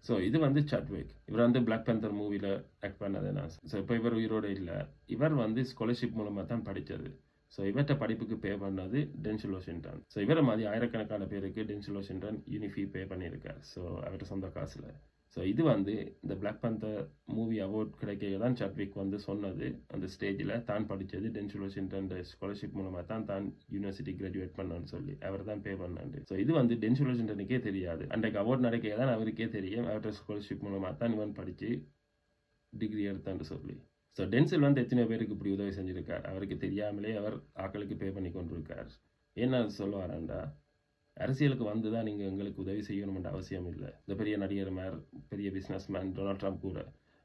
So இது வந்து Chadwick. இவர் வந்து பிளாக் பேந்தர் மூவில ஆக்ட் பண்ணது நான். ஸோ இப்போ இவர் உயிரோட இல்ல. இவர் வந்து ஸ்காலர்ஷிப் மூலமா தான் படிச்சது. ஸோ இவர்ட்ட படிப்புக்கு பே பண்ணது டென்சில் வாஷிங்டன். ஸோ இவர மாதிரி ஆயிரக்கணக்கான பேருக்கு டென்சில் வாஷிங்டன் யூனி பே பண்ணியிருக்கார். ஸோ அவர்ட்ட சொந்த காசுல. ஸோ இது வந்து இந்த பிளாக் பேந்தர் மூவி அவார்ட் கிடைக்க தான் சாட்விக் வந்து சொன்னது அந்த ஸ்டேஜில் தான் படித்தது டென்சில் வாஷிங்டன் ஸ்காலர்ஷிப் மூலமாக தான் யூனிவர்சிட்டி கிராஜுவேட் பண்ணான்னு சொல்லி அவர் தான் பே பண்ணாண்டு. ஸோ இது வந்து டென்சில் வாஷிங்டனுக்கே தெரியாது. அன்றைக்கு அவார்ட் நடக்க தான் அவருக்கே தெரியும் அவர்கிட்ட ஸ்காலர்ஷிப் மூலமாக தான் இவன் படித்து டிகிரி எடுத்தான்னு சொல்லி. ஸோ டென்சில் வந்து எத்தனை பேருக்கு இப்படி உதவி செஞ்சிருக்கார். அவருக்கு தெரியாமலே அவர் ஆக்களுக்கு பே பண்ணி கொண்டிருக்கார். என்ன சொல்லுவாராண்டா, அரசியலுக்கு வந்து தான் நீங்கள் எங்களுக்கு உதவி செய்யணும்ன்ற அவசியம் இல்லை. இந்த பெரிய நடிகர் மேர், பெரிய பிஸ்னஸ் மேன் டொனால்ட் ட்ரம்ப் கூட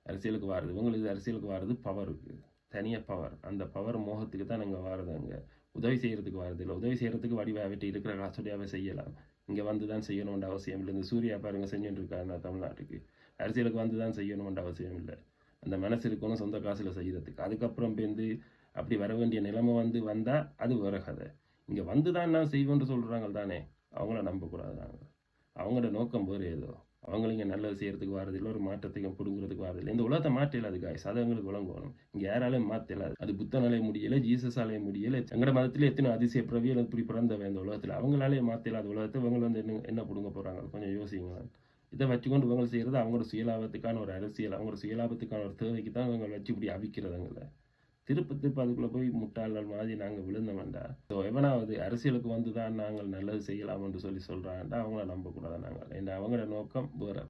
அரசியலுக்கு வாருது. உங்களுக்கு அரசியலுக்கு வாருது பவருக்கு, தனியாக பவர். அந்த பவர் மோகத்துக்கு தான் நாங்கள் வாருது. அங்கே உதவி செய்கிறதுக்கு வாருது இல்லை. உதவி செய்கிறதுக்கு வடிவாகவிட்டு இருக்கிற காசோடையாகவே செய்யலாம். இங்கே வந்து தான் செய்யணும்ன்ற அவசியம் இல்லை. இந்த சூர்யா பாருங்க செஞ்சுட்டு இருக்காருன்னா தமிழ்நாட்டுக்கு அரசியலுக்கு வந்து தான் செய்யணும்ன்ற அவசியம் இல்லை. அந்த மனசு இருக்கணும் சொந்த காசில் செய்கிறதுக்கு. அதுக்கப்புறம் பேருந்து அப்படி வர வேண்டிய நிலைமை வந்தால் அது வேற கதை. இங்கே வந்து தான் நான் செய்வோன்னு சொல்கிறாங்க தானே, அவங்கள நம்பக்கூடாது. நாங்கள் அவங்களோட நோக்கம் வேறு ஏதோ. அவங்களும் இங்கே நல்லது செய்கிறதுக்கு வரதில்லை, ஒரு மாற்றத்தையும் பிடுங்குறதுக்கு வரதில்லை. இந்த உலகத்தை மாற்றலாது காய்ஸ், அதை அவங்களுக்கு விளங்கணும். இங்கே யாராலையும் மாற்றலாது. அது புத்தனாலே முடியலை, ஜீசஸாலே முடியலை. எங்கட மதத்தில் எத்தனை அதிசய பிரவியல் இப்படி பிறந்தவன் இந்த உலகத்தில். அவங்களாலே மாற்றலாத உலகத்தை இவங்க வந்து என்ன பிடுங்க போகிறாங்க கொஞ்சம் யோசிங்க. இதை வச்சுக்கொண்டு இவங்க செய்கிறது அவங்களோட சுயலாபத்துக்கான ஒரு அரசியல், அவங்களோட சுயலாபத்துக்கான ஒரு தேவைக்கு தான் இவங்க வச்சு இப்படி அவிக்கிறதுங்கள. திருப்ப அதுக்குள்ளே போய் முட்டாள்கள் மாதிரி நாங்கள் விழுந்தோம்டா. ஸோ எவனாவது அரசியலுக்கு வந்து தான் நாங்கள் நல்லது செய்யலாம் என்று சொல்லி சொல்கிறான்டா, அவங்கள நம்பக்கூடாது நாங்கள். ஏன்னா அவங்களோட நோக்கம் வேறு.